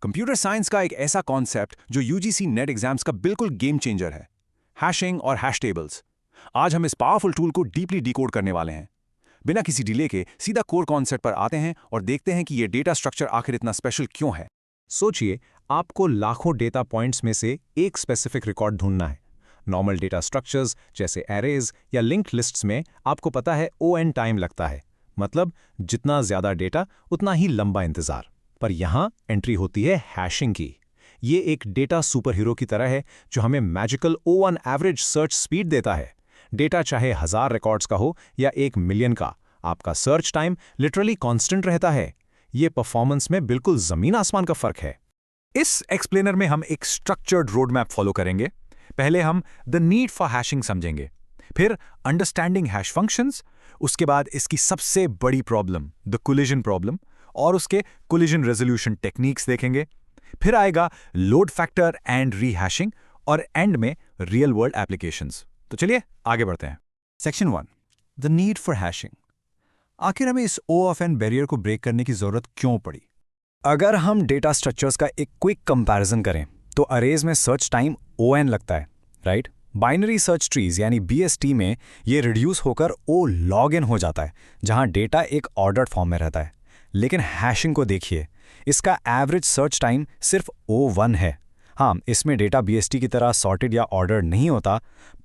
Computer science का एक ऐसा कॉन्सेप्ट जो यूजीसी नेट एग्जाम्स का बिल्कुल गेम चेंजर है, हैशिंग और हैश टेबल्स। आज हम इस पावरफुल टूल को डीपली डिकोड करने वाले हैं। बिना किसी डिले के सीधा कोर कॉन्सेप्ट पर आते हैं और देखते हैं कि ये डेटा स्ट्रक्चर आखिर इतना स्पेशल क्यों है। सोचिए, आपको लाखों डेटा पॉइंट्स में से एक स्पेसिफिक रिकॉर्ड ढूंढना है। नॉर्मल डेटा स्ट्रक्चर्स जैसे एरेज या लिंक्ड लिस्ट्स में आपको पता है ON टाइम लगता है, मतलब जितना ज्यादा डेटा उतना ही लंबा इंतजार। पर यहाँ एंट्री होती है हैशिंग की। ये एक डेटा सुपरहीरो की तरह है जो हमें magical O1 average search speed देता है। डेटा चाहे 1000 रिकॉर्ड्स का हो या 1 मिलियन का, आपका सर्च टाइम लिटरली कांस्टेंट रहता है। ये परफॉर्मेंस में बिल्कुल जमीन आसमान का फर्क है। इस एक्सप्लेनर में हम एक स्ट्रक्चर्ड रोड मैप फॉलो करेंगे। पहले हम द नीड फॉर हैशिंग समझेंगे, फिर अंडरस्टैंडिंग हैश फंक्शंस, उसके बाद इसकी सबसे बड़ी प्रॉब्लम द कोलिजन प्रॉब्लम और उसके कोलिजन रेजोल्यूशन टेक्निक्स देखेंगे। फिर आएगा लोड फैक्टर एंड रीहैशिंग और एंड में रियल वर्ल्ड एप्लीकेशंस। तो चलिए आगे बढ़ते हैं। Section 1, the need for hashing. आखिर हमें इस O(n) बैरियर को ब्रेक करने की जरूरत क्यों पड़ी? अगर हम डेटा स्ट्रक्चर्स का एक क्विक कंपैरिजन करें तो अरेज में सर्च टाइम ON लगता है, राइट? बाइनरी सर्च ट्रीज यानी BST में ये रिड्यूस होकर O log n हो जाता है, जहां डेटा एक ऑर्डर्ड फॉर्म में रहता है। लेकिन हैशिंग को देखिए, इसका एवरेज सर्च टाइम सिर्फ O1 है। हाँ, इसमें डेटा BST की तरह सॉर्टेड या ऑर्डर्ड नहीं होता,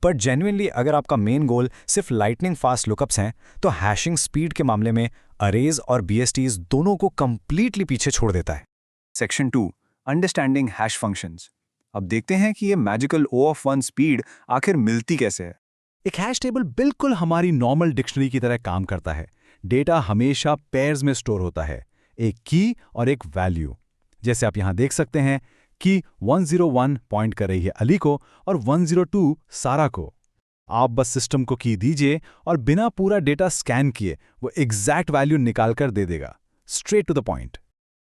पर जेन्युइनली अगर आपका मेन गोल सिर्फ लाइटनिंग फास्ट लुकअप्स हैं, तो हैशिंग स्पीड के मामले में अरेज और BSTs दोनों को कंप्लीटली पीछे छोड़ देता है। Section 2, understanding hash functions. अब देखते हैं कि ये मैजिकल O(1) स्पीड आखिर मिलती कैसे है। एक हैश टेबल बिल्कुल हमारी नॉर्मल डिक्शनरी की तरह काम करता है। डेटा हमेशा पेयर्स में स्टोर होता है, एक की और एक वैल्यू। जैसे आप यहां देख सकते हैं कि 101 पॉइंट कर रही है अली को और 102 सारा को। आप बस सिस्टम को की दीजिए और बिना पूरा डेटा स्कैन किए वो एग्जैक्ट वैल्यू निकाल कर दे देगा, स्ट्रेट टू द पॉइंट।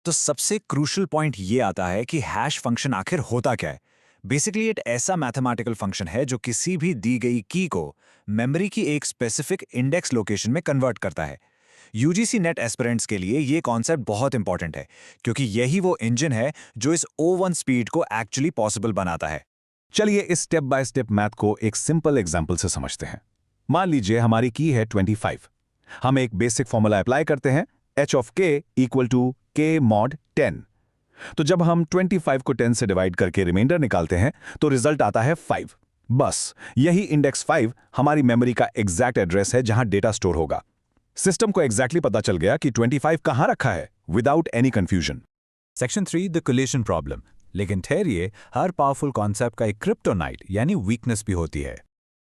तो सबसे क्रूशल पॉइंट ये आता है कि हैश फंक्शन आखिर होता क्या है। बेसिकली एक ऐसा मैथमेटिकल फंक्शन है जो किसी भी दी गई की को मेमोरी की एक स्पेसिफिक इंडेक्स लोकेशन में कन्वर्ट करता है। यूजीसी नेट एस्पिरेंट्स के लिए ये कॉन्सेप्ट बहुत इंपॉर्टेंट है, क्योंकि यही वो इंजन है जो इस O(1) स्पीड को एक्चुअली पॉसिबल बनाता है। चलिए इस स्टेप बाय स्टेप मैथ को एक सिंपल एग्जाम्पल से समझते हैं। मान लीजिए हमारी की है 25। हम एक बेसिक फॉर्मूला अप्लाई करते हैं, h of k equal to k mod 10। तो जब हम 25 को 10 से डिवाइड करके रिमाइंडर निकालते हैं तो रिजल्ट आता है 5। बस यही इंडेक्स 5 हमारी मेमोरी का एग्जैक्ट एड्रेस है जहां डेटा स्टोर होगा। सिस्टम को एग्जैक्टली पता चल गया कि 25 कहां रखा है, without any confusion. Section 3, the collision problem. लेकिन ठहरिए, हर पावरफुल कॉन्सेप्ट का एक क्रिप्टोनाइट यानी वीकनेस भी होती है।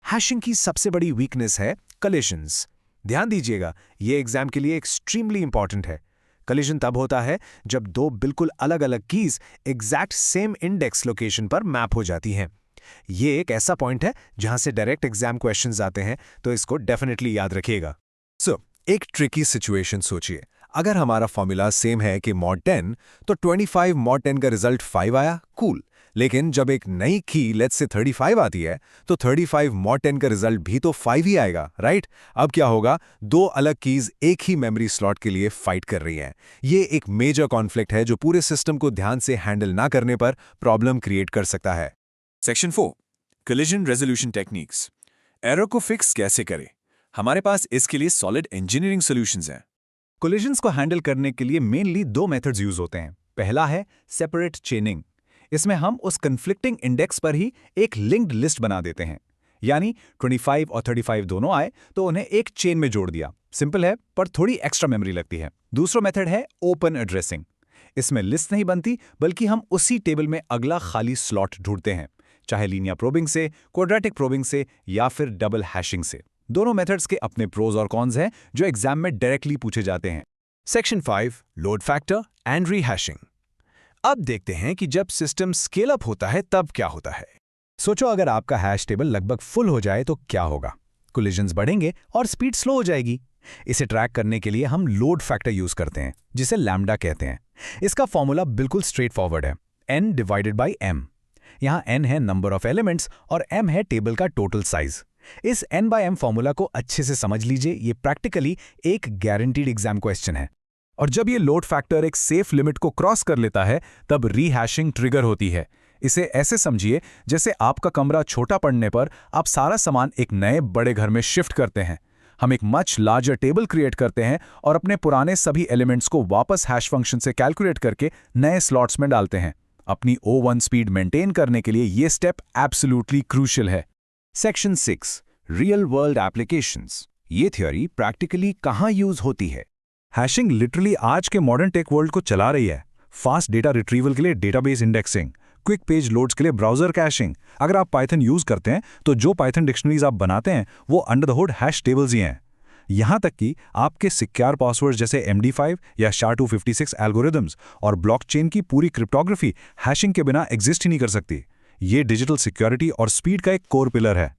हैशिंग की सबसे बड़ी वीकनेस है कोलिजन्स। ध्यान दीजिएगा, ये एग्जाम के लिए एक्सट्रीमली इंपॉर्टेंट है। कोलिजन तब होता है जब दो बिल्कुल अलग अलग keys exact same index location पर मैप हो जाती हैं। ये एक ऐसा पॉइंट है जहां से डायरेक्ट एग्जाम क्वेश्चंस आते हैं, तो इसको डेफिनेटली याद रखिएगा। एक ट्रिकी सिचुएशन सोचिए। अगर हमारा फॉर्मूला सेम है कि mod 10, तो 25 mod 10 का रिजल्ट 5 आया, कूल। लेकिन जब एक नई की लेट्स से 35 आती है, तो 35 mod 10 का रिजल्ट भी तो 5 ही आएगा, राइट? अब क्या होगा? दो अलग कीज एक ही मेमोरी स्लॉट के लिए फाइट कर रही हैं। ये एक मेजर कॉन्फ्लिक्ट है जो पूरे सिस्टम को ध्यान से हैंडल ना करने पर प्रॉब्लम क्रिएट कर सकता है। Section 4, collision resolution techniques. Error को फिक्स कैसे करें? हमारे पास इसके लिए सॉलिड इंजीनियरिंग सॉल्यूशंस हैं। कोलिजन्स को हैंडल करने के लिए मेनली 2 मेथड्स यूज होते हैं। पहला है सेपरेट चेनिंग। इसमें हम उस कन्फ्लिक्टिंग इंडेक्स पर ही एक लिंक्ड लिस्ट बना देते हैं, यानी 25 और 35 दोनों आए तो उन्हें एक चेन में जोड़ दिया। सिंपल है, पर थोड़ी एक्स्ट्रा मेमोरी लगती है। दूसरा मेथड है ओपन एड्रेसिंग। इसमें लिस्ट नहीं बनती, बल्कि हम उसी टेबल में अगला खाली स्लॉट ढूंढते हैं, चाहे लीनियर प्रोबिंग से, क्वाड्रेटिक प्रोबिंग से या फिर डबल हैशिंग से। दोनों मेथड्स के अपने प्रोज और कॉन्स हैं जो एग्जाम में डायरेक्टली पूछे जाते हैं। Section 5, load factor and rehashing. अब देखते हैं कि जब सिस्टम स्केल अप होता है तब क्या होता है। सोचो, अगर आपका हैश टेबल लगभग फुल हो जाए तो क्या होगा? कोलिजन्स बढ़ेंगे और स्पीड स्लो हो जाएगी। इसे ट्रैक करने के लिए हम लोड फैक्टर यूज करते हैं, जिसे लैम्डा कहते हैं। इसका फॉर्मूला बिल्कुल स्ट्रेट फॉरवर्ड है, n डिवाइडेड बाई m। यहाँ n है नंबर ऑफ एलिमेंट्स और m है टेबल का टोटल साइज। इस n/m फॉर्मूला को अच्छे से समझ लीजिए, ये प्रैक्टिकली एक गारंटीड एग्जाम क्वेश्चन है। और जब ये लोड फैक्टर एक सेफ लिमिट को क्रॉस कर लेता है तब रीहैशिंग ट्रिगर होती है। इसे ऐसे समझिए जैसे आपका कमरा छोटा पड़ने पर आप सारा सामान एक नए बड़े घर में शिफ्ट करते हैं। हम एक मच लार्जर टेबल क्रिएट करते हैं और अपने पुराने सभी एलिमेंट्स को वापस हैश फंक्शन से कैलकुलेट करके नए स्लॉट्स में डालते हैं। अपनी O1 स्पीड मेंटेन करने के लिए ये स्टेप एब्सोल्युटली क्रूशियल है। Section 6 real world applications. ये थ्योरी प्रैक्टिकली कहाँ यूज होती है? हैशिंग लिटरली आज के मॉडर्न टेक वर्ल्ड को चला रही है। फास्ट डेटा रिट्रीवल के लिए database indexing, quick page loads के लिए ब्राउजर कैशिंग। अगर आप पाइथन यूज करते हैं तो जो पाइथन डिक्शनरीज आप बनाते हैं वो under the hood hash tables ही हैं। यहां तक कि आपके सिक्योर पासवर्ड जैसे MD5 या SHA-256 एल्गोरिदम्स और ब्लॉकचेन की पूरी क्रिप्टोग्राफी हैशिंग के बिना एग्जिस्ट ही नहीं कर सकती। ये डिजिटल सिक्योरिटी और स्पीड का एक कोर पिलर है।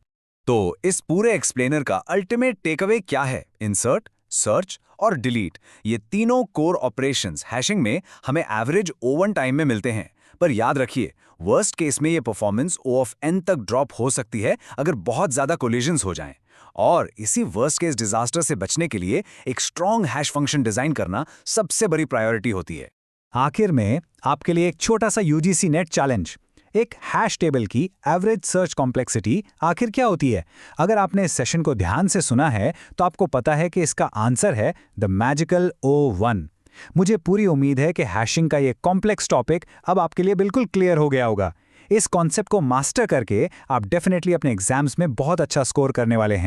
तो इस पूरे एक्सप्लेनर का अल्टीमेट टेकअवे क्या है? इंसर्ट, सर्च और डिलीट, ये तीनों कोर ऑपरेशंस हैशिंग में हमें एवरेज O1 टाइम में मिलते हैं। पर याद रखिए, वर्स्ट केस में ये परफॉर्मेंस O(n) तक ड्रॉप हो सकती है अगर बहुत ज्यादा कोलिजन्स हो जाएं। और इसी वर्स्ट केस डिजास्टर से बचने के लिए एक स्ट्रॉन्ग हैश फंक्शन डिजाइन करना सबसे बड़ी प्रायोरिटी होती है। आखिर में आपके लिए एक छोटा सा UGC नेट चैलेंज। एक हैश टेबल की एवरेज सर्च कॉम्प्लेक्सिटी आखिर क्या होती है? अगर आपने इस सेशन को ध्यान से सुना है तो आपको पता है कि इसका आंसर है द मैजिकल O1। मुझे पूरी उम्मीद है कि हैशिंग का ये कॉम्प्लेक्स टॉपिक अब आपके लिए बिल्कुल क्लियर हो गया होगा। इस कॉन्सेप्ट को मास्टर करके आप डेफिनेटली अपने एग्जाम्स में बहुत अच्छा स्कोर करने वाले हैं।